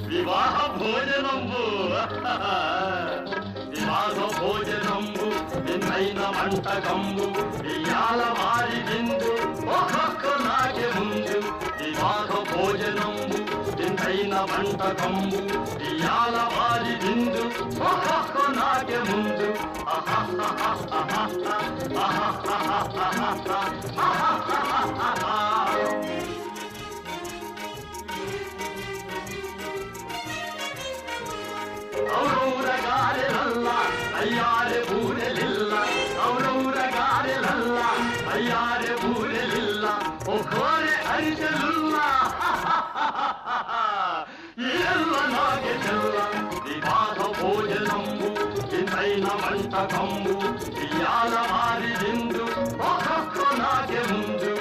వివాహ భోజనంబు వివాహ భోజనంబు నిన్నైన వంటకంబు ఇయాల మారి విందు ఒక్కొక్క నాకే ముందు వివాహ భోజనంబు నిన్నైన వంటకంబు ఇయాల మారి విందు ఒక్కొక్క నాకే ముందు ఔరౌరగారెలల్ల అయ్యారె బూరెలిల్ల ఔరౌరగారెలల్ల అయ్యారె బూరెలిల్ల ఒకోరె అరిచెలుల్ల ఎల్ల నాగే చెల్ల వివాహ భోజనంబు ఇంతైన వంటకంబు ఇయాల మారి విందు ఒక్కొక్క నాగే ముందు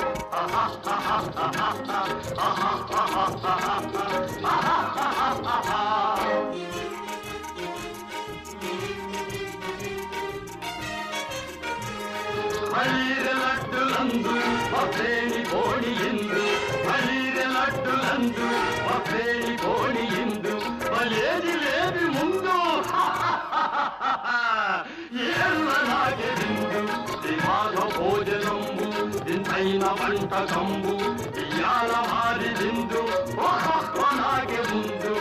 మలీరె లడ్డులందు మఫ్రేణి కోణియిందు మలీరె లడ్డులందు మఫ్రేణి కోణియిందు మలేది లేది ముందు ఏళ్ళ నాగే విందు వివాహ భోజనంబు ఇంతైన వంటకంబు ఇయాల మారి విందు ఒక్కొక్క నాగే ముందు